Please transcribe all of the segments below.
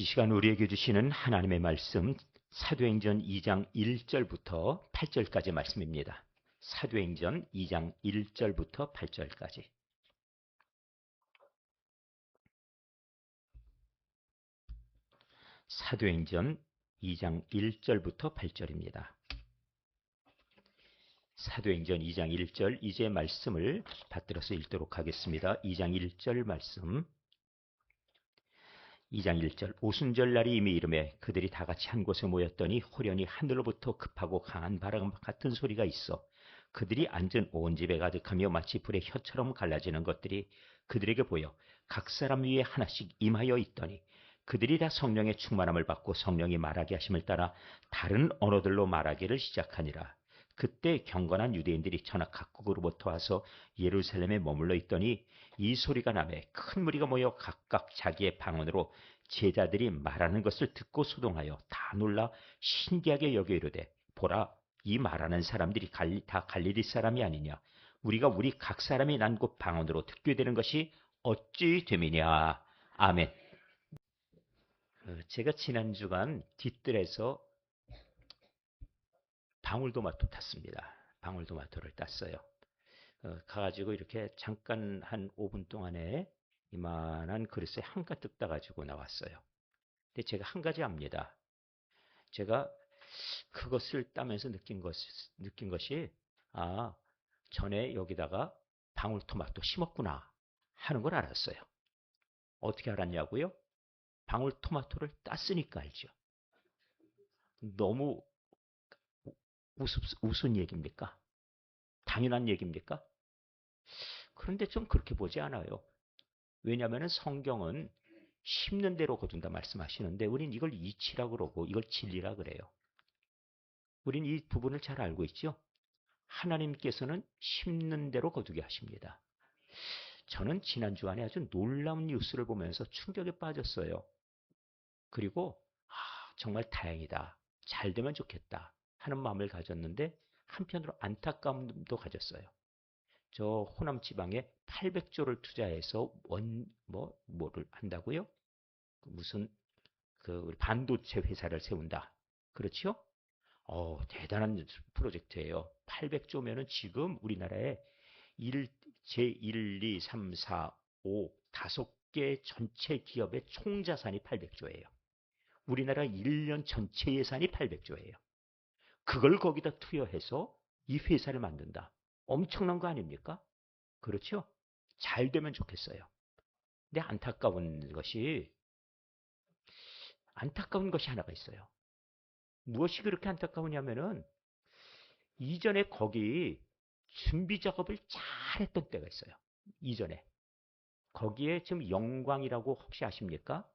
이 시간 우리에게 주시는 하나님의 말씀 사도행전 2장 1절부터 8절까지 말씀입니다. 사도행전 2장 1절부터 8절까지. 사도행전 2장 1절부터 8절입니다. 사도행전 2장 1절 이제 말씀을 받들어서 읽도록 하겠습니다. 2장 1절 말씀. 2장 1절 오순절 날이 이미 이르매 그들이 다 같이 한 곳에 모였더니 호련히 하늘로부터 급하고 강한 바람 같은 소리가 있어 그들이 앉은 온 집에 가득하며 마치 불의 혀처럼 갈라지는 것들이 그들에게 보여 각 사람 위에 하나씩 임하여 있더니 그들이 다 성령의 충만함을 받고 성령이 말하게 하심을 따라 다른 언어들로 말하기를 시작하니라. 그때 경건한 유대인들이 전하 각국으로부터 와서 예루살렘에 머물러 있더니 이 소리가 나매 큰 무리가 모여 각각 자기의 방언으로 제자들이 말하는 것을 듣고 소동하여 다 놀라 신기하게 여겨 이르되 보라 이 말하는 사람들이 다 갈릴리 사람이 아니냐 우리가 우리 각 사람이 난 곳 방언으로 듣게 되는 것이 어찌 됨이냐. 아멘. 제가 지난 주간 뒤뜰에서 방울토마토 탔습니다. 방울토마토를 땄어요. 가가지고 이렇게 잠깐 한 5분 동안에 이만한 그릇에 한가득 따가지고 나왔어요. 근데 제가 한 가지 압니다. 제가 그것을 따면서 느낀 것이 전에 여기다가 방울토마토 심었구나 하는 걸 알았어요. 어떻게 알았냐고요? 방울토마토를 땄으니까 알죠. 너무 우스운 얘기입니까? 당연한 얘기입니까? 그런데 좀 그렇게 보지 않아요. 왜냐하면 성경은 심는 대로 거둔다 말씀하시는데 우린 이걸 이치라고 그러고 이걸 진리라 그래요. 우린 이 부분을 잘 알고 있죠. 하나님께서는 심는 대로 거두게 하십니다. 저는 지난 주간에 아주 놀라운 뉴스를 보면서 충격에 빠졌어요. 그리고 정말 다행이다. 잘 되면 좋겠다 하는 마음을 가졌는데 한편으로 안타까움도 가졌어요. 저 호남 지방에 800조를 투자해서 뭐를 한다고요? 무슨 우리 반도체 회사를 세운다. 그렇죠? 대단한 프로젝트예요. 800조면은 지금 우리나라에 제1, 2, 3, 4, 5, 5개 전체 기업의 총자산이 800조예요. 우리나라 1년 전체 예산이 800조예요. 그걸 거기다 투여해서 이 회사를 만든다. 엄청난 거 아닙니까? 그렇죠? 잘 되면 좋겠어요. 근데 안타까운 것이 하나가 있어요. 무엇이 그렇게 안타까우냐면은 이전에 거기 준비 작업을 잘했던 때가 있어요. 이전에. 거기에 지금 영광이라고 혹시 아십니까?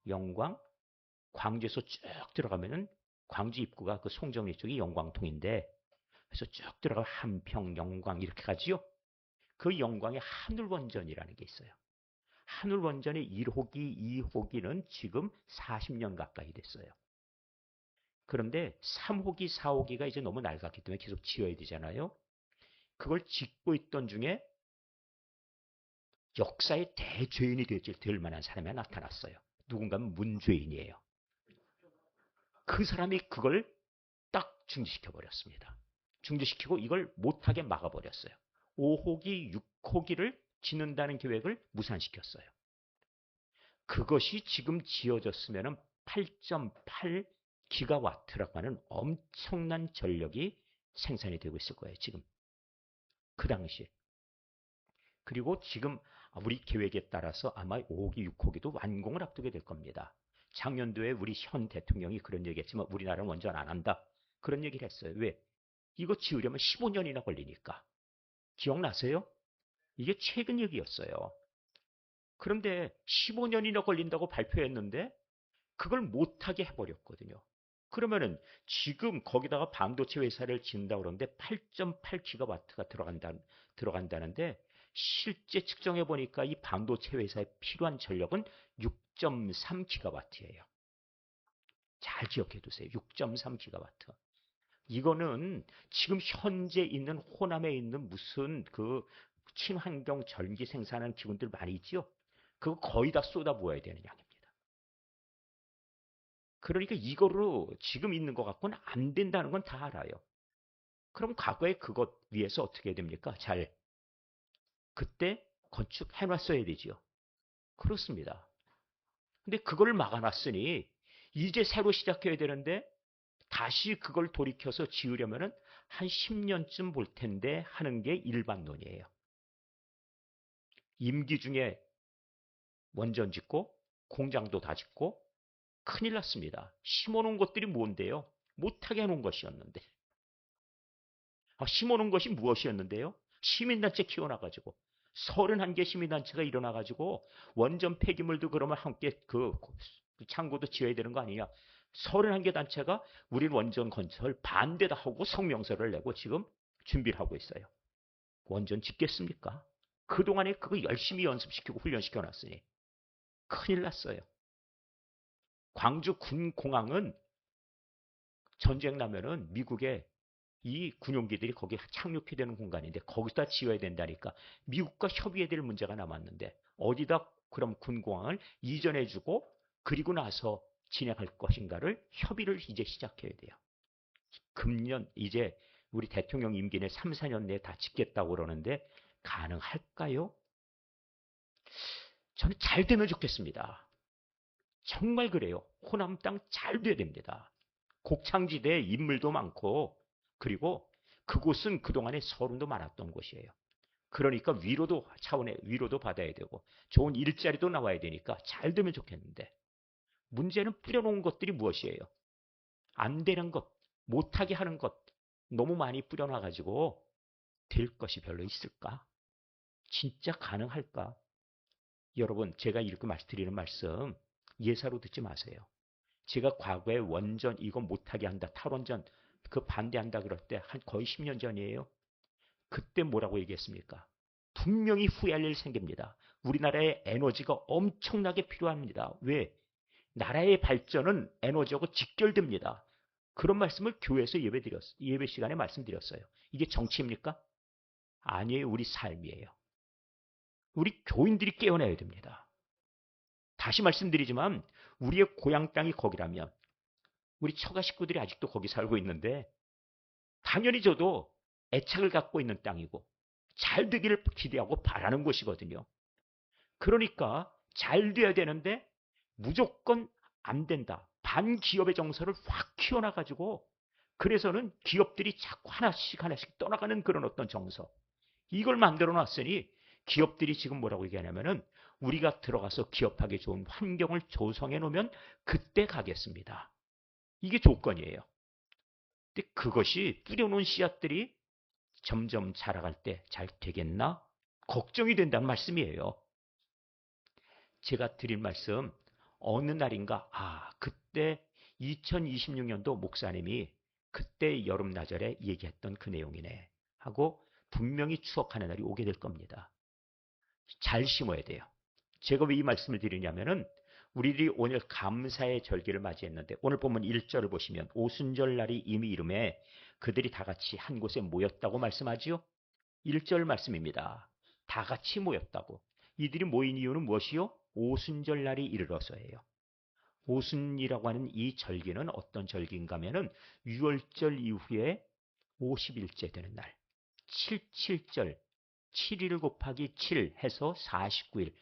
영광? 광주에서 쭉 들어가면은 광주 입구가 그 송정리 쪽이 영광통인데 그래서 쭉 들어가 한평, 영광 이렇게 가지요. 그 영광에 하늘원전이라는 게 있어요. 하늘원전의 1호기, 2호기는 지금 40년 가까이 됐어요. 그런데 3호기, 4호기가 이제 너무 낡았기 때문에 계속 지어야 되잖아요. 그걸 짓고 있던 중에 역사의 대죄인이 될 만한 사람이 나타났어요. 누군가는 문죄인이에요. 그 사람이 그걸 딱 중지시켜버렸습니다. 중지시키고 이걸 못하게 막아버렸어요. 5호기, 6호기를 짓는다는 계획을 무산시켰어요. 그것이 지금 지어졌으면 8.8 기가와트라고 하는 엄청난 전력이 생산이 되고 있을 거예요. 지금. 그 당시에. 그리고 지금 우리 계획에 따라서 아마 5호기, 6호기도 완공을 앞두게 될 겁니다. 작년도에 우리 현 대통령이 그런 얘기했지만 우리나라는 원전 안 한다. 그런 얘기를 했어요. 왜? 이거 지으려면 15년이나 걸리니까. 기억나세요? 이게 최근 얘기였어요. 그런데 15년이나 걸린다고 발표했는데 그걸 못하게 해버렸거든요. 그러면은 지금 거기다가 반도체 회사를 짓는다고 그러는데 8.8 기가와트가 들어간다는데 실제 측정해 보니까 이 반도체 회사에 필요한 전력은 6.3 기가와트예요. 잘 기억해 두세요. 6.3 기가와트. 이거는 지금 현재 있는 호남에 있는 무슨 그 친환경 전기 생산하는 기구들 많이 있죠? 그거 거의 다 쏟아부어야 되는 양입니다. 그러니까 이거로 지금 있는 것 갖고는 안 된다는 건 다 알아요. 그럼 과거에 그것 위해서 어떻게 됩니까? 잘 그때 건축해 놨어야 되지요. 그렇습니다. 근데 그걸 막아놨으니 이제 새로 시작해야 되는데 다시 그걸 돌이켜서 지으려면은 한 10년쯤 볼 텐데 하는 게 일반론이에요. 임기 중에 원전 짓고 공장도 다 짓고 큰일 났습니다. 심어놓은 것들이 뭔데요? 못하게 해놓은 것이었는데. 심어놓은 것이 무엇이었는데요? 시민단체 키워놔가지고 31개 시민단체가 일어나가지고 원전 폐기물도 그러면 함께 그 창고도 지어야 되는 거 아니냐. 31개 단체가 우린 원전 건설 반대다 하고 성명서를 내고 지금 준비를 하고 있어요. 원전 짓겠습니까? 그동안에 그거 열심히 연습시키고 훈련시켜 놨으니 큰일 났어요. 광주 군공항은 전쟁 나면은 미국의 이 군용기들이 거기 착륙이 되는 공간인데 거기다 지어야 된다니까 미국과 협의해야 될 문제가 남았는데 어디다 그럼 군공항을 이전해주고 그리고 나서 진행할 것인가를 협의를 이제 시작해야 돼요. 금년 이제 우리 대통령 임기 내 3, 4년 내에 다 짓겠다고 그러는데 가능할까요? 저는 잘 되면 좋겠습니다. 정말 그래요. 호남 땅 잘 돼야 됩니다. 곡창지대에 인물도 많고 그리고 그곳은 그동안에 서름도 많았던 곳이에요. 그러니까 위로도 차원의 위로도 받아야 되고 좋은 일자리도 나와야 되니까 잘 되면 좋겠는데 문제는 뿌려놓은 것들이 무엇이에요? 안 되는 것, 못하게 하는 것 너무 많이 뿌려놔가지고 될 것이 별로 있을까? 진짜 가능할까? 여러분 제가 이렇게 말씀드리는 말씀 예사로 듣지 마세요. 제가 과거에 원전 이거 못하게 한다 탈원전 그 반대한다 그럴 때 한 거의 10년 전이에요. 그때 뭐라고 얘기했습니까? 분명히 후회할 일 생깁니다. 우리나라의 에너지가 엄청나게 필요합니다. 왜? 나라의 발전은 에너지하고 직결됩니다. 그런 말씀을 교회에서 예배 시간에 말씀드렸어요. 이게 정치입니까? 아니에요. 우리 삶이에요. 우리 교인들이 깨어나야 됩니다. 다시 말씀드리지만 우리의 고향 땅이 거기라면 우리 처가 식구들이 아직도 거기 살고 있는데 당연히 저도 애착을 갖고 있는 땅이고 잘 되기를 기대하고 바라는 곳이거든요. 그러니까 잘 돼야 되는데 무조건 안 된다. 반기업의 정서를 확 키워놔가지고 그래서는 기업들이 자꾸 하나씩 하나씩 떠나가는 그런 어떤 정서. 이걸 만들어 놨으니 기업들이 지금 뭐라고 얘기하냐면은 우리가 들어가서 기업하기 좋은 환경을 조성해 놓으면 그때 가겠습니다. 이게 조건이에요. 근데 그것이 뿌려놓은 씨앗들이 점점 자라갈 때 잘 되겠나? 걱정이 된다는 말씀이에요. 제가 드릴 말씀 어느 날인가 그때 2026년도 목사님이 그때 여름나절에 얘기했던 그 내용이네 하고 분명히 추억하는 날이 오게 될 겁니다. 잘 심어야 돼요. 제가 왜 이 말씀을 드리냐면은 우리들이 오늘 감사의 절기를 맞이했는데 오늘 보면 1절을 보시면 오순절 날이 이미 이름에 그들이 다 같이 한 곳에 모였다고 말씀하지요. 1절 말씀입니다. 다 같이 모였다고. 이들이 모인 이유는 무엇이요? 오순절 날이 이르러서예요. 오순이라고 하는 이 절기는 어떤 절기인가 하면은 6월절 이후에 50일째 되는 날. 77절 7일 곱하기 7 해서 49일.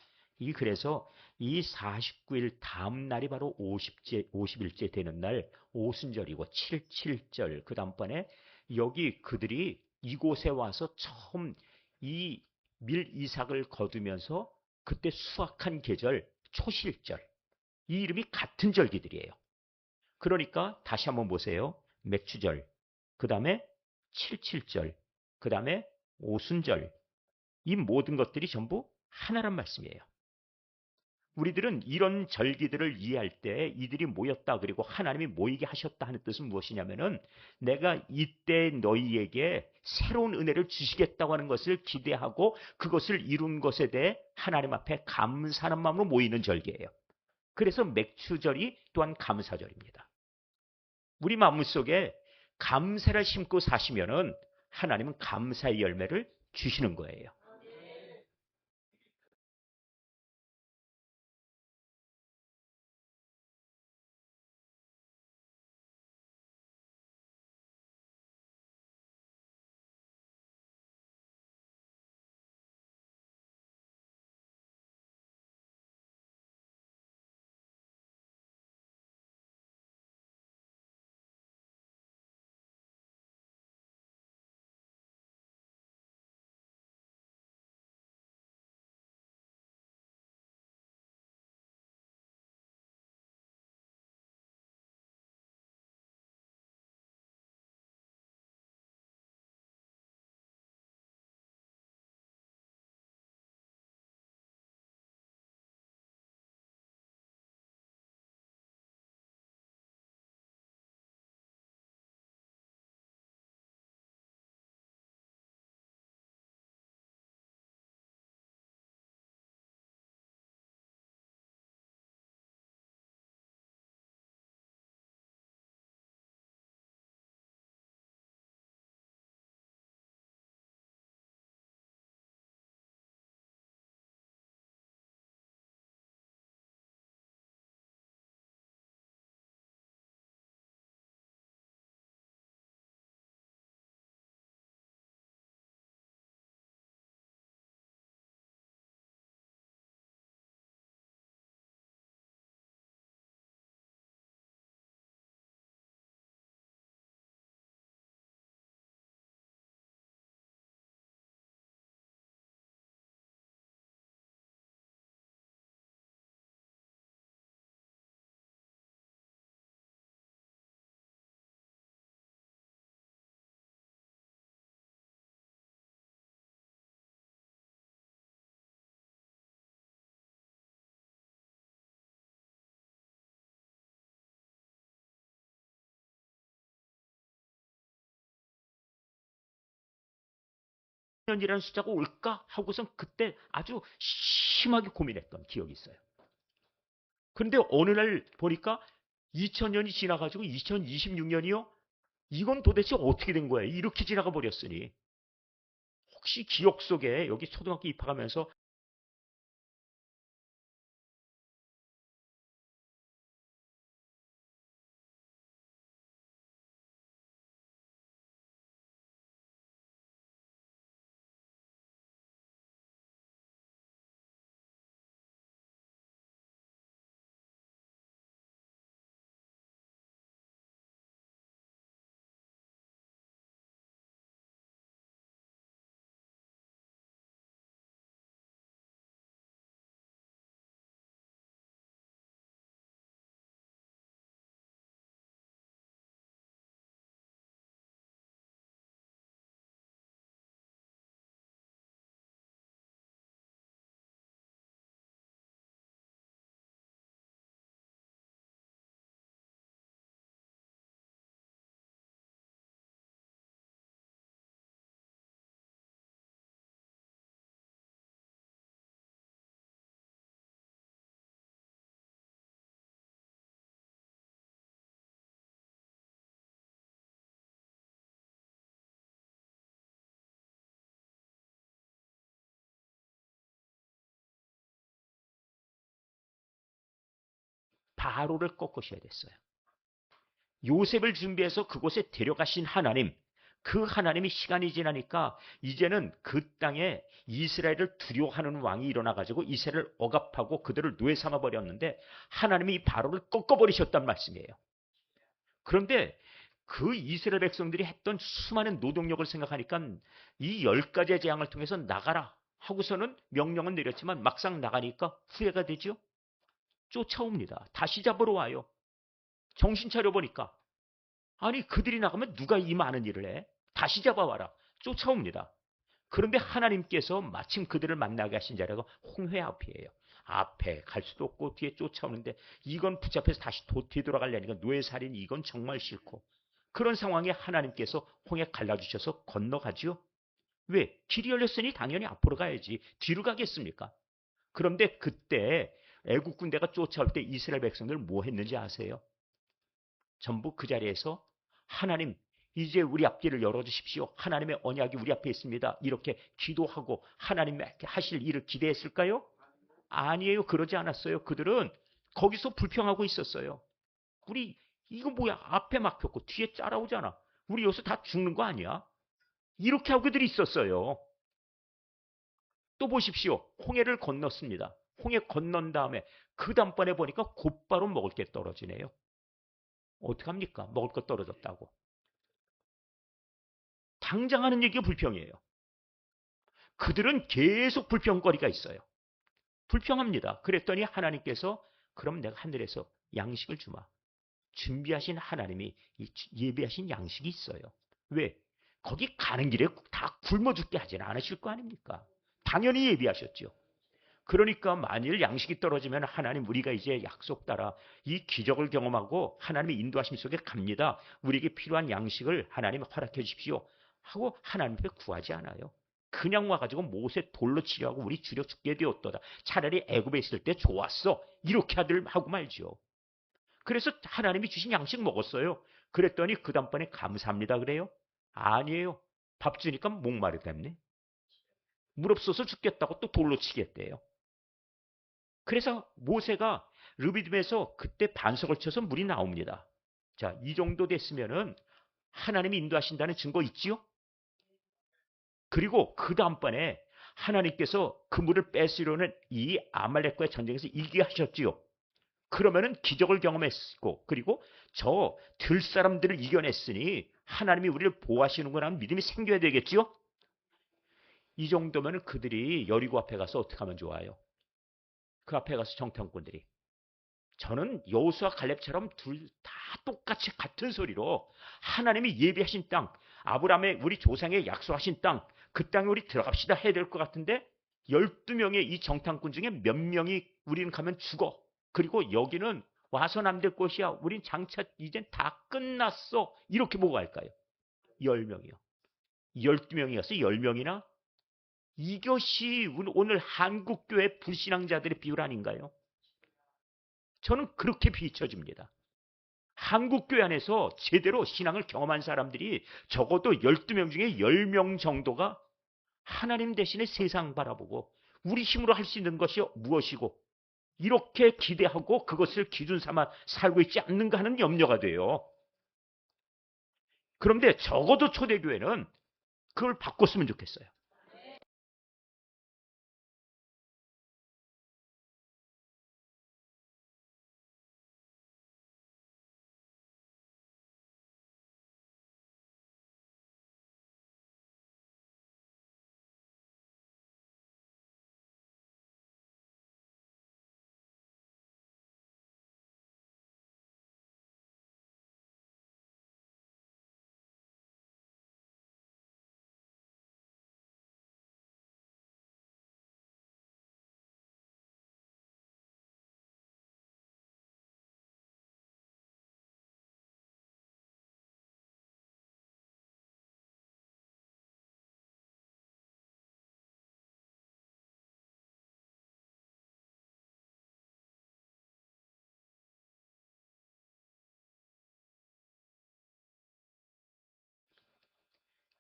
그래서 이 49일 다음 날이 바로 50일째 되는 날 오순절이고 77절 그 다음번에 여기 그들이 이곳에 와서 처음 이 밀이삭을 거두면서 그때 수확한 계절 초실절 이 이름이 같은 절기들이에요. 그러니까 다시 한번 보세요. 맥추절 그 다음에 77절 그 다음에 오순절 이 모든 것들이 전부 하나란 말씀이에요. 우리들은 이런 절기들을 이해할 때 이들이 모였다 그리고 하나님이 모이게 하셨다 하는 뜻은 무엇이냐면은 내가 이때 너희에게 새로운 은혜를 주시겠다고 하는 것을 기대하고 그것을 이룬 것에 대해 하나님 앞에 감사하는 마음으로 모이는 절기예요. 그래서 맥추절이 또한 감사절입니다. 우리 마음속에 감사를 심고 사시면은 하나님은 감사의 열매를 주시는 거예요. 년이라는 숫자가 올까 하고선 그때 아주 심하게 고민했던 기억이 있어요. 그런데 어느 날 보니까 2000년이 지나가지고 2026년이요? 이건 도대체 어떻게 된 거예요? 이렇게 지나가 버렸으니. 혹시 기억 속에 여기 초등학교 입학하면서 바로를 꺾으셔야 됐어요. 요셉을 준비해서 그곳에 데려가신 하나님, 그 하나님이 시간이 지나니까 이제는 그 땅에 이스라엘을 두려워하는 왕이 일어나가지고 이스라엘을 억압하고 그들을 노예 삼아 버렸는데 하나님이 이 바로를 꺾어버리셨단 말씀이에요. 그런데 그 이스라엘 백성들이 했던 수많은 노동력을 생각하니까 이 10가지의 재앙을 통해서 나가라 하고서는 명령은 내렸지만 막상 나가니까 후회가 되죠. 쫓아옵니다. 다시 잡으러 와요. 정신 차려보니까 아니 그들이 나가면 누가 이 많은 일을 해? 다시 잡아와라. 쫓아옵니다. 그런데 하나님께서 마침 그들을 만나게 하신 자리가 홍해 앞이에요. 앞에 갈 수도 없고 뒤에 쫓아오는데 이건 붙잡혀서 다시 뒤돌아가려니까 노예살인 이건 정말 싫고 그런 상황에 하나님께서 홍해 갈라주셔서 건너가지요. 왜? 길이 열렸으니 당연히 앞으로 가야지. 뒤로 가겠습니까? 그런데 그때 애국 군대가 쫓아올 때 이스라엘 백성들 뭐 했는지 아세요? 전부 그 자리에서 하나님 이제 우리 앞길을 열어주십시오. 하나님의 언약이 우리 앞에 있습니다. 이렇게 기도하고 하나님 하실 일을 기대했을까요? 아니에요. 그러지 않았어요. 그들은 거기서 불평하고 있었어요. 우리 이거 뭐야? 앞에 막혔고 뒤에 따라오잖아. 우리 여기서 다 죽는 거 아니야? 이렇게 하고 그들이 있었어요. 또 보십시오. 홍해를 건넜습니다. 홍해 건넌 다음에 그 다음번에 보니까 곧바로 먹을 게 떨어지네요. 어떡합니까? 먹을 거 떨어졌다고. 당장 하는 얘기가 불평이에요. 그들은 계속 불평거리가 있어요. 불평합니다. 그랬더니 하나님께서 그럼 내가 하늘에서 양식을 주마. 준비하신 하나님이 예비하신 양식이 있어요. 왜? 거기 가는 길에 다 굶어 죽게 하지는 않으실 거 아닙니까? 당연히 예비하셨죠. 그러니까 만일 양식이 떨어지면 하나님 우리가 이제 약속 따라 이 기적을 경험하고 하나님의 인도하심 속에 갑니다. 우리에게 필요한 양식을 하나님 허락해 주십시오. 하고 하나님 앞에 구하지 않아요. 그냥 와가지고 못에 돌로 치려고 우리 줄여 죽게 되었도다. 차라리 애굽에 있을 때 좋았어. 이렇게 하고 말지요. 그래서 하나님이 주신 양식 먹었어요. 그랬더니 그 다음번에 감사합니다 그래요? 아니에요. 밥 주니까 목마르다네. 물 없어서 죽겠다고 또 돌로 치겠대요. 그래서 모세가 르비딤에서 그때 반석을 쳐서 물이 나옵니다. 자, 이 정도 됐으면은 하나님이 인도하신다는 증거 있지요? 그리고 그 다음번에 하나님께서 그 물을 뺏으려는 이 아말렉과의 전쟁에서 이기게 하셨지요. 그러면은 기적을 경험했고 그리고 저 들사람들을 이겨냈으니 하나님이 우리를 보호하시는구나 하는 믿음이 생겨야 되겠지요? 이 정도면 그들이 여리고 앞에 가서 어떻게 하면 좋아요? 그 앞에 가서 정탐꾼들이 저는 여호수아 갈렙처럼 둘 다 똑같이 같은 소리로 하나님이 예비하신 땅, 아브라함의 우리 조상의 약속하신 땅, 그 땅에 우리 들어갑시다 해야 될 것 같은데 12명의 이 정탐꾼 중에 몇 명이 우리는 가면 죽어. 그리고 여기는 와선 안 될 곳이야. 우린 장차 이젠 다 끝났어. 이렇게 보고 갈까요? 10명이요. 12명이 갔어 10명이나? 이것이 오늘 한국교회 불신앙자들의 비율 아닌가요? 저는 그렇게 비춰집니다. 한국교회 안에서 제대로 신앙을 경험한 사람들이 적어도 12명 중에 10명 정도가 하나님 대신에 세상 바라보고 우리 힘으로 할 수 있는 것이 무엇이고 이렇게 기대하고 그것을 기준 삼아 살고 있지 않는가 하는 염려가 돼요. 그런데 적어도 초대교회는 그걸 바꿨으면 좋겠어요.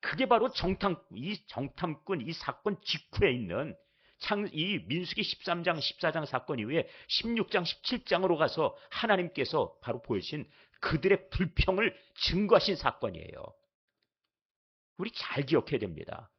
그게 바로 정탐꾼 이 사건 직후에 있는 이 민수기 13장 14장 사건 이후에 16장 17장으로 가서 하나님께서 바로 보여주신 그들의 불평을 증거하신 사건이에요. 우리 잘 기억해야 됩니다.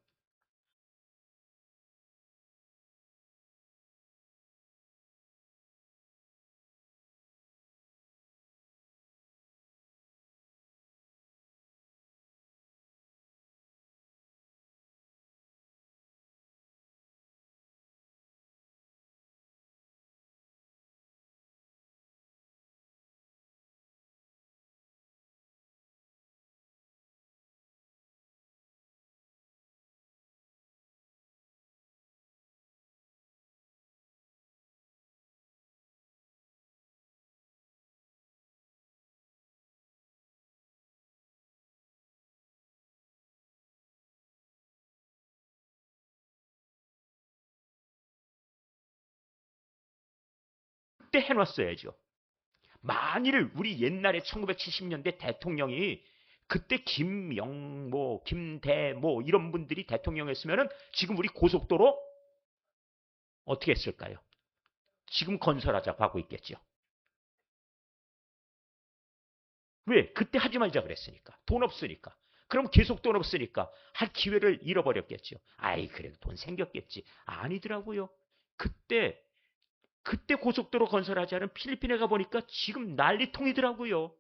그때 해놨어야죠. 만일 우리 옛날에 1970년대 대통령이 그때 김영모, 김대모 이런 분들이 대통령이었으면 지금 우리 고속도로 어떻게 했을까요? 지금 건설하자고 하고 있겠죠. 왜? 그때 하지 말자 그랬으니까. 돈 없으니까. 그럼 계속 돈 없으니까 할 기회를 잃어버렸겠죠. 아이 그래도 돈 생겼겠지. 아니더라고요. 그때 고속도로 건설하자는 필리핀에 가보니까 지금 난리통이더라고요.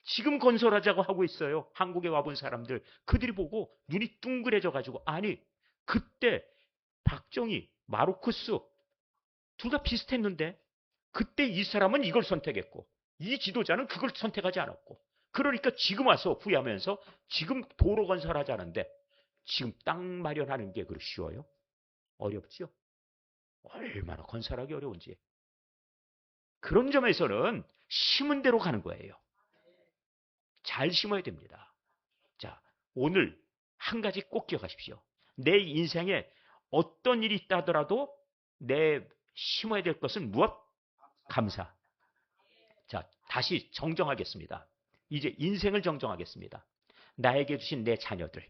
지금 건설하자고 하고 있어요. 한국에 와본 사람들. 그들이 보고 눈이 둥그레져 가지고 아니 그때 박정희, 마르크스 둘 다 비슷했는데 그때 이 사람은 이걸 선택했고 이 지도자는 그걸 선택하지 않았고 그러니까 지금 와서 후회하면서 지금 도로 건설하자는데 지금 땅 마련하는 게 그렇게 쉬워요? 어렵죠? 얼마나 건설하기 어려운지. 그런 점에서는 심은 대로 가는 거예요. 잘 심어야 됩니다. 자, 오늘 한 가지 꼭 기억하십시오. 내 인생에 어떤 일이 있다 하더라도 내 심어야 될 것은 무엇? 감사. 자, 다시 정정하겠습니다. 이제 인생을 정정하겠습니다. 나에게 주신 내 자녀들.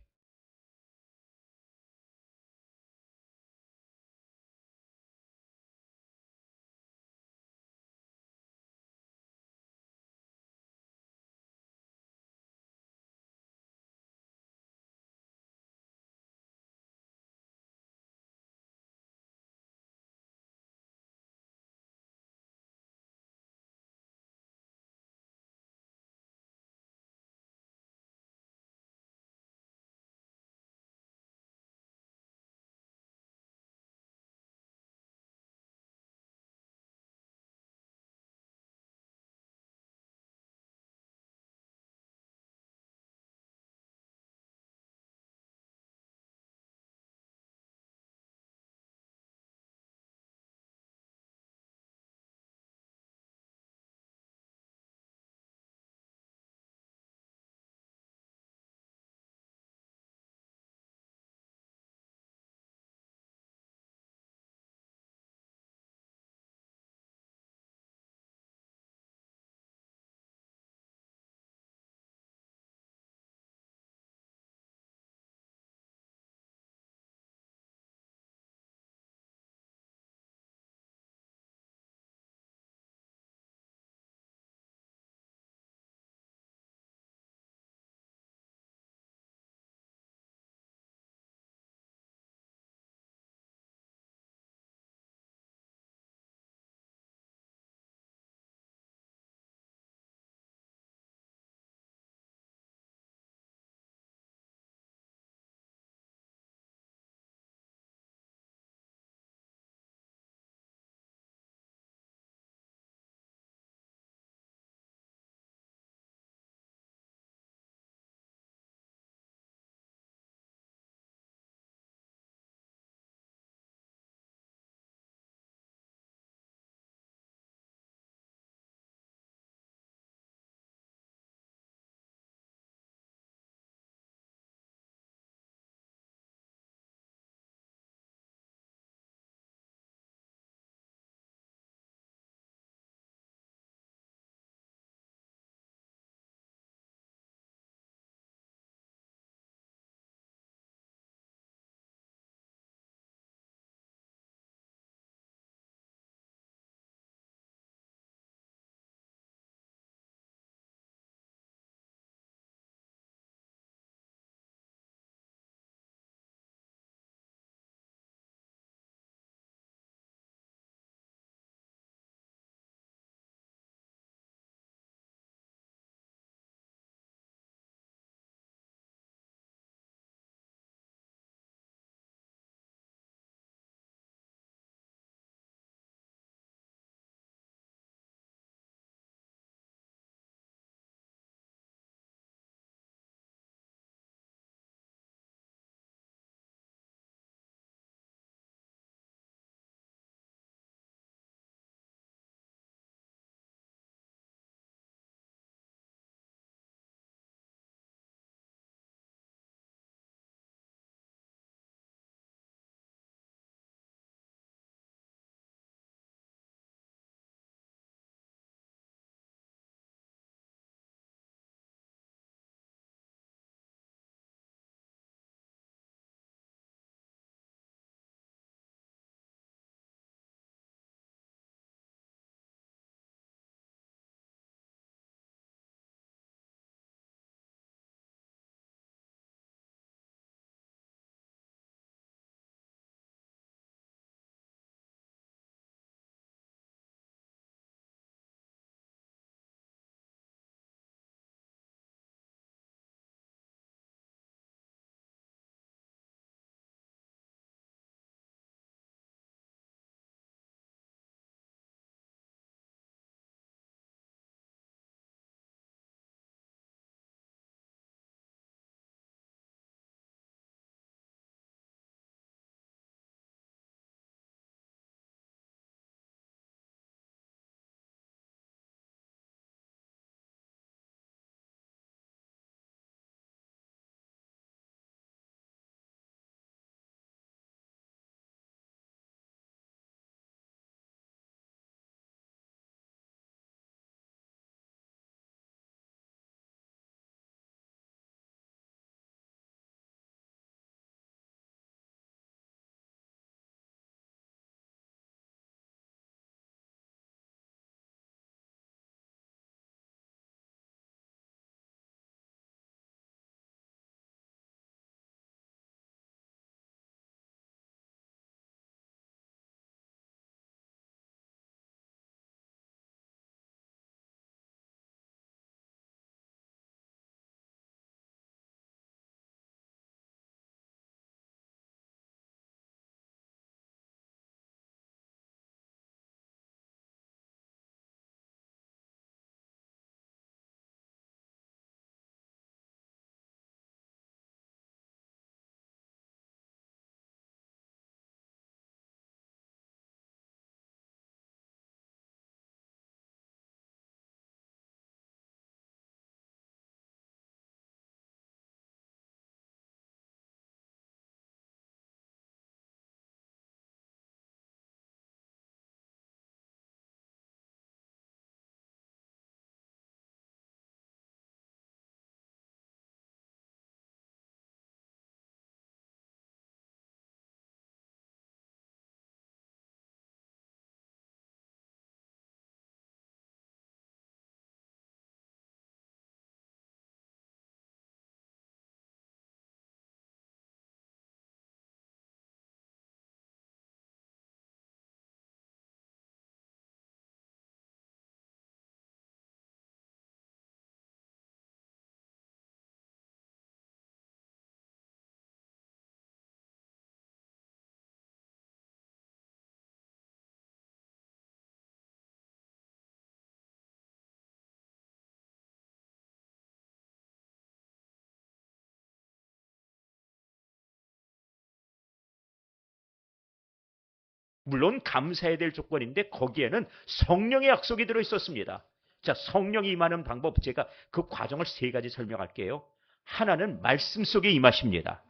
물론 감사해야 될 조건인데 거기에는 성령의 약속이 들어있었습니다. 자, 성령이 임하는 방법, 제가 그 과정을 세 가지 설명할게요. 하나는 말씀 속에 임하십니다.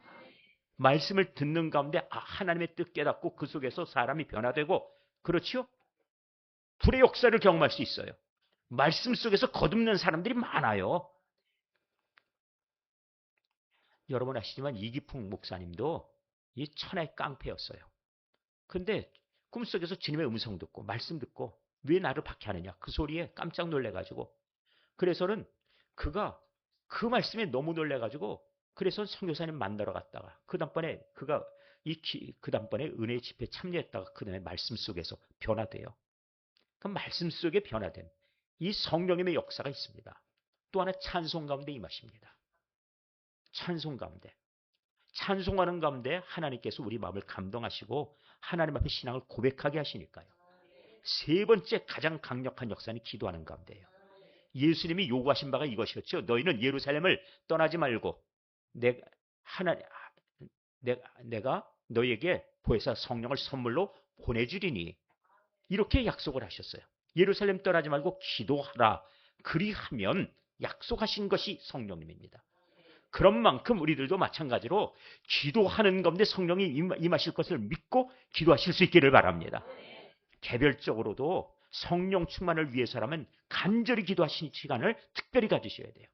말씀을 듣는 가운데 하나님의 뜻 깨닫고 그 속에서 사람이 변화되고, 그렇지요? 불의 역사를 경험할 수 있어요. 말씀 속에서 거듭는 사람들이 많아요. 여러분 아시지만 이기풍 목사님도 이 천하의 깡패였어요. 근데 꿈속에서 주님의 음성 듣고 말씀 듣고 왜 나를 박해하느냐 그 소리에 깜짝 놀래가지고, 그래서는 그가 그 말씀에 너무 놀래가지고 그래서 선교사님 만나러 갔다가 그 다음번에 그가 그 다음번에 은혜 집회에 참여했다가 그 다음에 말씀 속에서 변화돼요. 그 말씀 속에 변화된 이 성령님의 역사가 있습니다. 또 하나 찬송 가운데 임하십니다. 찬송 가운데. 찬송하는 가운데 하나님께서 우리 마음을 감동하시고 하나님 앞에 신앙을 고백하게 하시니까요. 세 번째 가장 강력한 역사는 기도하는 가운데예요. 예수님이 요구하신 바가 이것이었죠. 너희는 예루살렘을 떠나지 말고 내가 너희에게 보혜사 성령을 선물로 보내주리니, 이렇게 약속을 하셨어요. 예루살렘 떠나지 말고 기도하라. 그리하면 약속하신 것이 성령님입니다. 그런 만큼 우리들도 마찬가지로 기도하는 가운데 성령이 임하실 것을 믿고 기도하실 수 있기를 바랍니다. 개별적으로도 성령 충만을 위해서라면 간절히 기도하시는 시간을 특별히 가지셔야 돼요.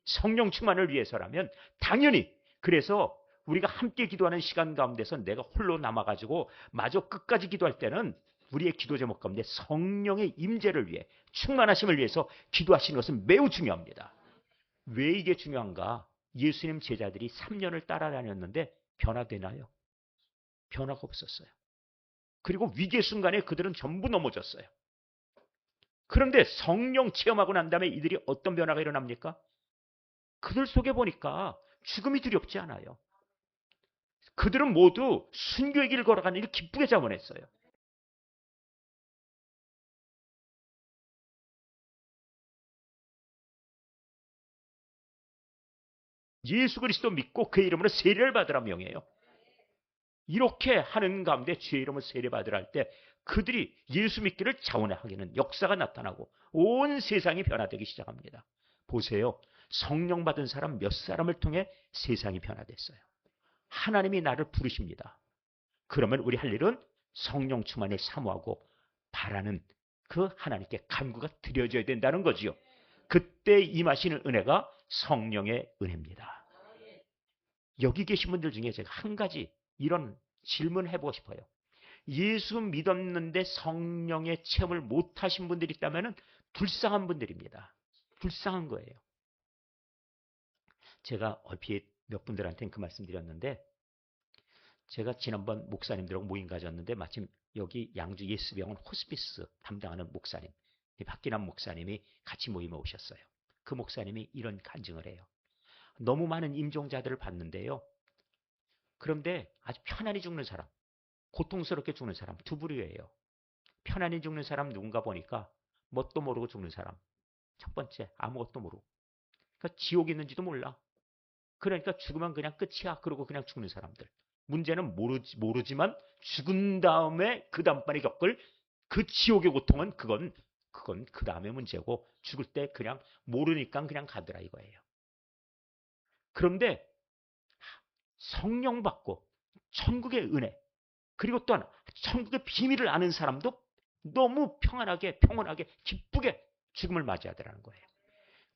성령 충만을 위해서라면 당연히, 그래서 우리가 함께 기도하는 시간 가운데서 내가 홀로 남아가지고 마저 끝까지 기도할 때는 우리의 기도 제목 가운데 성령의 임재를 위해 충만하심을 위해서 기도하시는 것은 매우 중요합니다. 왜 이게 중요한가? 예수님 제자들이 3년을 따라다녔는데 변화되나요? 변화가 없었어요. 그리고 위기의 순간에 그들은 전부 넘어졌어요. 그런데 성령 체험하고 난 다음에 이들이 어떤 변화가 일어납니까? 그들 속에 보니까 죽음이 두렵지 않아요. 그들은 모두 순교의 길을 걸어가는 일을 기쁘게 자원했어요. 예수 그리스도 믿고 그의 이름으로 세례를 받으라 명해요. 이렇게 하는 가운데 주의 이름으로 세례 받으라 할 때 그들이 예수 믿기를 자원하기는 역사가 나타나고 온 세상이 변화되기 시작합니다. 보세요. 성령 받은 사람 몇 사람을 통해 세상이 변화됐어요. 하나님이 나를 부르십니다. 그러면 우리 할 일은 성령 충만을 사모하고 바라는 그 하나님께 간구가 드려져야 된다는 거지요. 그때 임하시는 은혜가 성령의 은혜입니다. 여기 계신 분들 중에 제가 한 가지 이런 질문 해보고 싶어요. 예수 믿었는데 성령의 체험을 못하신 분들이 있다면 불쌍한 분들입니다. 불쌍한 거예요. 제가 얼핏 몇 분들한테는 그 말씀 드렸는데, 제가 지난번 목사님들하고 모임 가졌는데 마침 여기 양주 예수병원 호스피스 담당하는 목사님, 박기남 목사님이 같이 모임에 오셨어요. 그 목사님이 이런 간증을 해요. 너무 많은 임종자들을 봤는데요. 그런데 아주 편안히 죽는 사람, 고통스럽게 죽는 사람 두 부류예요. 편안히 죽는 사람 누군가 보니까 뭣도 모르고 죽는 사람. 첫 번째, 아무것도 모르고. 그러니까 지옥이 있는지도 몰라. 그러니까 죽으면 그냥 끝이야. 그러고 그냥 죽는 사람들. 문제는 모르지만 죽은 다음에 그 다음번에 겪을 그 지옥의 고통은 그건 그 다음에 문제고, 죽을 때 그냥 모르니까 그냥 가더라 이거예요. 그런데 성령 받고 천국의 은혜, 그리고 또한 천국의 비밀을 아는 사람도 너무 평안하게 기쁘게 죽음을 맞이하더라는 거예요.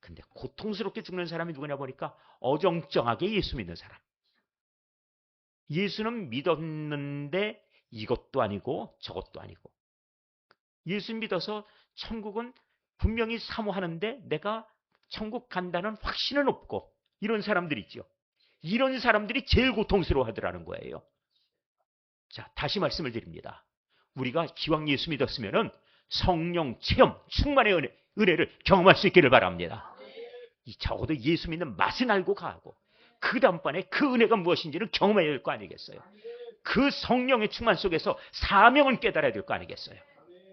근데 고통스럽게 죽는 사람이 누구냐 보니까 어정쩡하게 예수 믿는 사람. 예수는 믿었는데 이것도 아니고 저것도 아니고, 예수 믿어서 천국은 분명히 사모하는데 내가 천국 간다는 확신은 없고, 이런 사람들이 있죠. 이런 사람들이 제일 고통스러워 하더라는 거예요. 자, 다시 말씀을 드립니다. 우리가 기왕 예수 믿었으면은 성령 체험, 충만의 은혜를 경험할 수 있기를 바랍니다. 적어도 예수 믿는 맛은 알고 가고 그 다음번에 그 은혜가 무엇인지를 경험해야 될 거 아니겠어요. 그 성령의 충만 속에서 사명을 깨달아야 될 거 아니겠어요.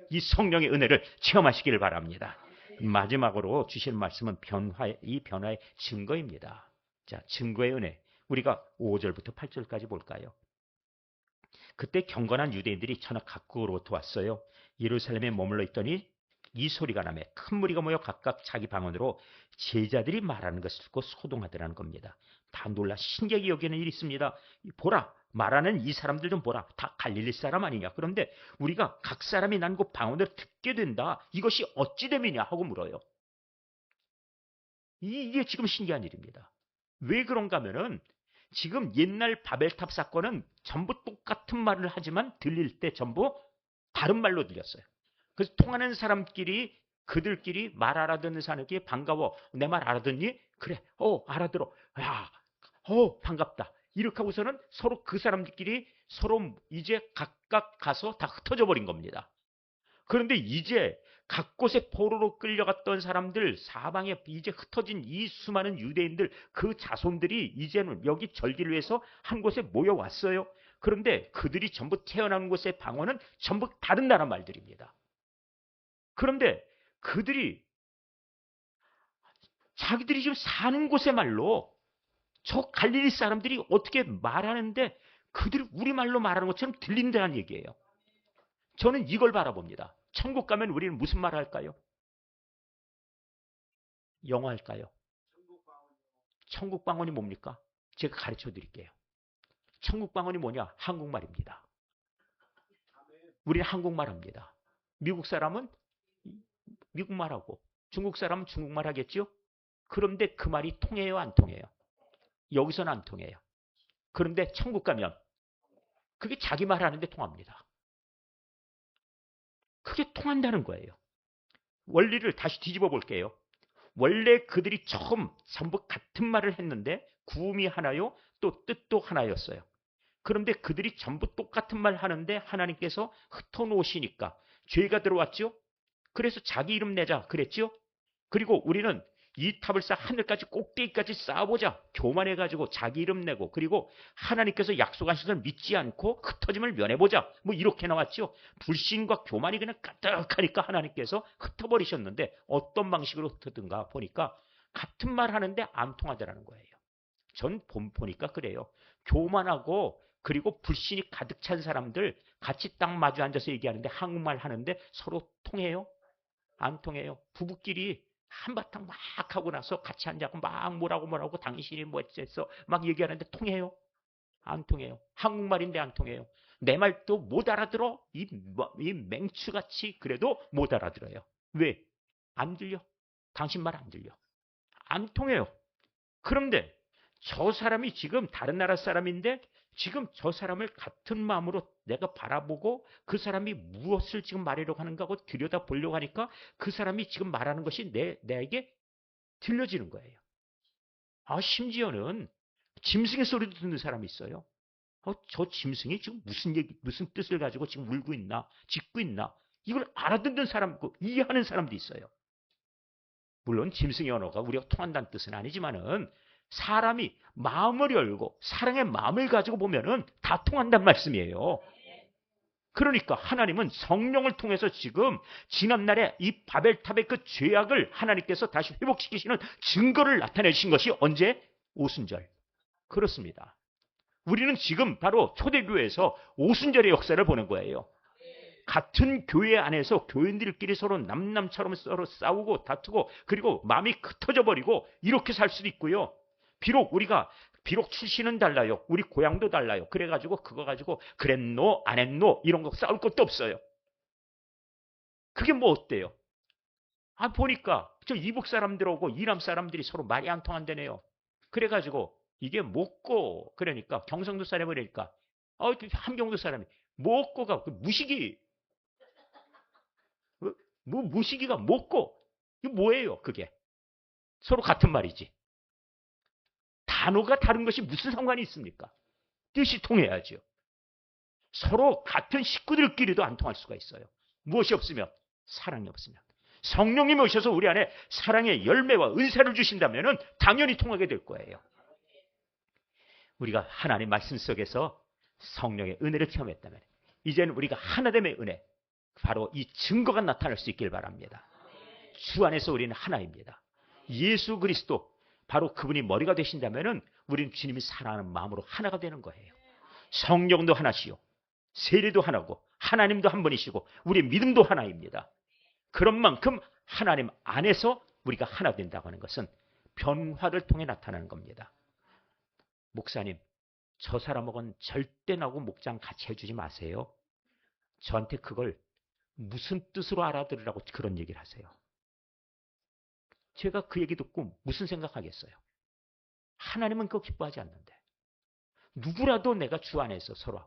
이 성령의 은혜를 체험하시기를 바랍니다. 마지막으로 주실 말씀은 이 변화의 증거입니다. 자, 증거의 은혜. 우리가 5절부터 8절까지 볼까요? 그때 경건한 유대인들이 전하 각국으로부터 왔어요. 예루살렘에 머물러 있더니 이 소리가 나며 큰 무리가 모여 각각 자기 방언으로 제자들이 말하는 것을 듣고 소동하더라는 겁니다. 다 놀라 신기하게 여기는 일이 있습니다. 보라, 말하는 이 사람들 좀 보라. 다 갈릴리 사람 아니냐. 그런데 우리가 각 사람이 난 곳 방언을 듣게 된다. 이것이 어찌 됨이냐 하고 물어요. 이게 지금 신기한 일입니다. 왜 그런가 하면은 지금 옛날 바벨탑 사건은 전부 똑같은 말을 하지만 들릴 때 전부 다른 말로 들렸어요. 그래서 통하는 사람끼리 그들끼리 말 알아듣는 사람끼리 반가워. 내 말 알아듣니? 그래. 알아들어. 야, 반갑다. 이렇게 하고서는 서로 그 사람들끼리 서로 이제 각각 가서 다 흩어져 버린 겁니다. 그런데 이제 각 곳에 포로로 끌려갔던 사람들, 사방에 이제 흩어진 이 수많은 유대인들, 그 자손들이 이제는 여기 절기를 위해서 한 곳에 모여왔어요. 그런데 그들이 전부 태어난 곳의 방언은 전부 다른 나라 말들입니다. 그런데 그들이 자기들이 지금 사는 곳의 말로 저 갈릴리 사람들이 어떻게 말하는데 그들이 우리말로 말하는 것처럼 들린다는 얘기예요. 저는 이걸 바라봅니다. 천국 가면 우리는 무슨 말 할까요? 영어 할까요? 천국 방언이 뭡니까? 제가 가르쳐 드릴게요. 천국 방언이 뭐냐? 한국말입니다. 우리는 한국말 합니다. 미국 사람은 미국말하고 중국 사람은 중국말 하겠죠? 그런데 그 말이 통해요? 안 통해요? 여기서는 안 통해요. 그런데 천국 가면 그게 자기 말 하는데 통합니다. 그게 통한다는 거예요. 원리를 다시 뒤집어 볼게요. 원래 그들이 처음 전부 같은 말을 했는데 구음이 하나요? 또 뜻도 하나였어요. 그런데 그들이 전부 똑같은 말 하는데 하나님께서 흩어놓으시니까 죄가 들어왔죠? 그래서 자기 이름 내자 그랬죠? 그리고 우리는 이 탑을 쌓아 하늘까지 꼭대기까지 쌓아보자. 교만해가지고 자기 이름 내고 그리고 하나님께서 약속하신 것을 믿지 않고 흩어짐을 면해보자. 뭐 이렇게 나왔죠. 불신과 교만이 그냥 까딱하니까 하나님께서 흩어버리셨는데 어떤 방식으로 흩어든가 보니까 같은 말 하는데 안 통하더라는 거예요. 전 보니까 그래요. 교만하고 그리고 불신이 가득 찬 사람들 같이 딱 마주 앉아서 얘기하는데 한국말 하는데 서로 통해요? 안 통해요. 부부끼리 한바탕 막 하고 나서 같이 앉아서 막 뭐라고 당신이 뭐 어째서 막 얘기하는데 통해요? 안 통해요. 한국말인데 안 통해요. 내 말도 못 알아들어? 이 맹추같이 그래도 못 알아들어요. 왜? 안 들려. 당신 말 안 들려. 안 통해요. 그런데 저 사람이 지금 다른 나라 사람인데 지금 저 사람을 같은 마음으로 내가 바라보고 그 사람이 무엇을 지금 말하려고 하는가 하고 들여다보려고 하니까 그 사람이 지금 말하는 것이 내게 들려지는 거예요. 심지어는 짐승의 소리도 듣는 사람이 있어요. 저 짐승이 지금 무슨 뜻을 가지고 지금 울고 있나, 짖고 있나, 이걸 알아듣는 사람, 이해하는 사람도 있어요. 물론 짐승의 언어가 우리가 통한다는 뜻은 아니지만은 사람이 마음을 열고 사랑의 마음을 가지고 보면은 다 통한단 말씀이에요. 그러니까 하나님은 성령을 통해서 지금 지난날에 이 바벨탑의 그 죄악을 하나님께서 다시 회복시키시는 증거를 나타내신 것이 언제? 오순절. 그렇습니다. 우리는 지금 바로 초대교회에서 오순절의 역사를 보는 거예요. 같은 교회 안에서 교인들끼리 서로 남남처럼 서로 싸우고 다투고 그리고 마음이 흩어져 버리고 이렇게 살 수도 있고요. 비록 출신은 달라요. 우리 고향도 달라요. 그래가지고 그거 가지고 그랬노 안 했노 이런 거 싸울 것도 없어요. 그게 뭐 어때요? 보니까 저 이북 사람들하고 이남 사람들이 서로 말이 안 통한다네요. 그래가지고 이게 먹고 그러니까 경상도 사람이 그러니까 함경도 사람이 먹고가 무식이 무식이가 먹고 이게 뭐예요? 그게 서로 같은 말이지. 단어가 다른 것이 무슨 상관이 있습니까? 뜻이 통해야죠. 서로 같은 식구들끼리도 안 통할 수가 있어요. 무엇이 없으면? 사랑이 없으면. 성령님이 오셔서 우리 안에 사랑의 열매와 은사를 주신다면 당연히 통하게 될 거예요. 우리가 하나님 말씀 속에서 성령의 은혜를 체험했다면 이제는 우리가 하나됨의 은혜, 바로 이 증거가 나타날 수 있길 바랍니다. 주 안에서 우리는 하나입니다. 예수 그리스도 바로 그분이 머리가 되신다면 우리는 주님이 사랑하는 마음으로 하나가 되는 거예요. 성령도 하나시요 세례도 하나고 하나님도 한 분이시고 우리 믿음도 하나입니다. 그런 만큼 하나님 안에서 우리가 하나 된다고 하는 것은 변화를 통해 나타나는 겁니다. 목사님, 저 사람하고는 절대 나하고 목장 같이 해주지 마세요. 저한테 그걸 무슨 뜻으로 알아들으라고 그런 얘기를 하세요. 제가 그 얘기 듣고 무슨 생각하겠어요? 하나님은 그거 기뻐하지 않는데. 누구라도 내가 주 안에서 서로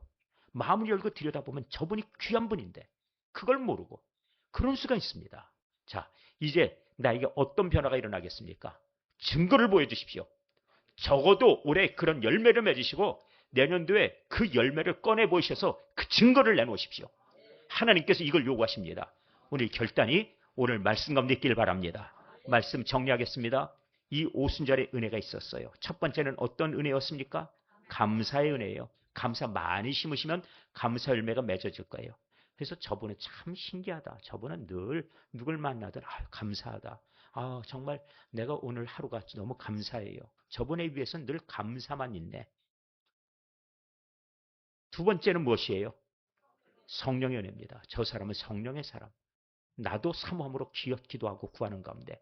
마음을 열고 들여다보면 저분이 귀한 분인데 그걸 모르고 그런 수가 있습니다. 자, 이제 나에게 어떤 변화가 일어나겠습니까? 증거를 보여주십시오. 적어도 올해 그런 열매를 맺으시고 내년도에 그 열매를 꺼내 보이셔서 그 증거를 내놓으십시오. 하나님께서 이걸 요구하십니다. 오늘 결단이 오늘 말씀 가운데 있길 바랍니다. 말씀 정리하겠습니다. 이 오순절의 은혜가 있었어요. 첫 번째는 어떤 은혜였습니까? 감사의 은혜예요. 감사 많이 심으시면 감사 열매가 맺어질 거예요. 그래서 저분은 참 신기하다. 저분은 늘 누굴 만나든 감사하다. 정말 내가 오늘 하루가 너무 감사해요. 저분에 비해서는 늘 감사만 있네. 두 번째는 무엇이에요? 성령의 은혜입니다. 저 사람은 성령의 사람. 나도 사모함으로 기도하고 구하는 가운데.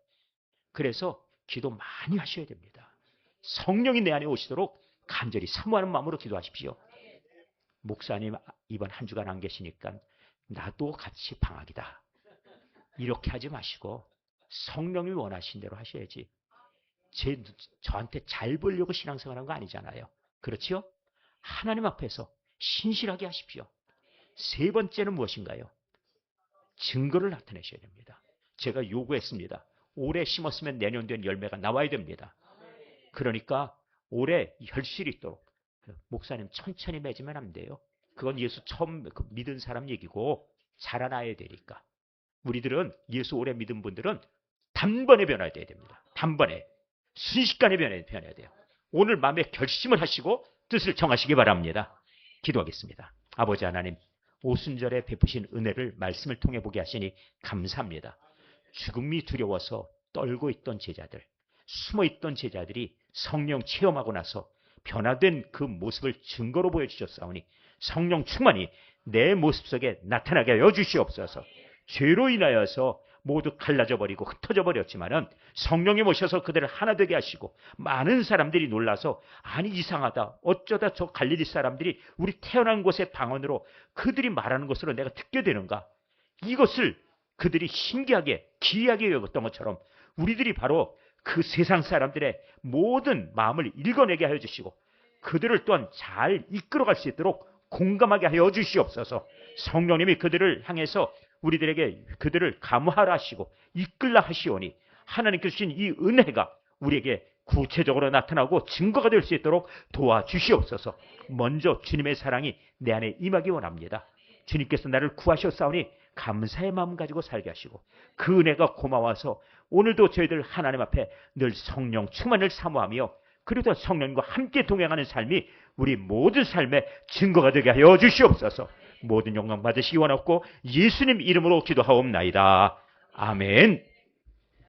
그래서 기도 많이 하셔야 됩니다. 성령이 내 안에 오시도록 간절히 사모하는 마음으로 기도하십시오. 목사님 이번 한 주간 안 계시니까 나도 같이 방학이다. 이렇게 하지 마시고 성령이 원하신 대로 하셔야지. 저한테 잘 보려고 신앙생활한 거 아니잖아요. 그렇지요? 하나님 앞에서 신실하게 하십시오. 세 번째는 무엇인가요? 증거를 나타내셔야 됩니다. 제가 요구했습니다. 올해 심었으면 내년 된 열매가 나와야 됩니다. 그러니까 올해 혈실이 있도록 목사님 천천히 맺으면 안 돼요. 그건 예수 처음 믿은 사람 얘기고 자라나야 되니까. 우리들은 예수 오래 믿은 분들은 단번에 변화해야 됩니다. 단번에. 순식간에 변해야 돼요. 오늘 마음에 결심을 하시고 뜻을 정하시기 바랍니다. 기도하겠습니다. 아버지 하나님, 오순절에 베푸신 은혜를 말씀을 통해 보게 하시니 감사합니다. 죽음이 두려워서 떨고 있던 제자들, 숨어있던 제자들이 성령 체험하고 나서 변화된 그 모습을 증거로 보여주셨사오니 성령 충만히 내 모습 속에 나타나게 하여 주시옵소서. 죄로 인하여서 모두 갈라져 버리고 흩어져 버렸지만은 성령이 모셔서 그들을 하나 되게 하시고 많은 사람들이 놀라서 아니 이상하다. 어쩌다 저 갈릴리 사람들이 우리 태어난 곳의 방언으로 그들이 말하는 것으로 내가 듣게 되는가. 이것을 그들이 신기하게 기이하게 여겼던 것처럼 우리들이 바로 그 세상 사람들의 모든 마음을 읽어내게 하여 주시고 그들을 또한 잘 이끌어갈 수 있도록 공감하게 하여 주시옵소서. 성령님이 그들을 향해서 우리들에게 그들을 감화하라 하시고 이끌라 하시오니 하나님께서 주신 이 은혜가 우리에게 구체적으로 나타나고 증거가 될 수 있도록 도와주시옵소서. 먼저 주님의 사랑이 내 안에 임하기 원합니다. 주님께서 나를 구하셨사오니 감사의 마음 가지고 살게 하시고 그 은혜가 고마워서 오늘도 저희들 하나님 앞에 늘 성령 충만을 사모하며 그리고 성령과 함께 동행하는 삶이 우리 모든 삶의 증거가 되게 하여 주시옵소서. 모든 영광 받으시기 원하고 예수님 이름으로 기도하옵나이다. 아멘.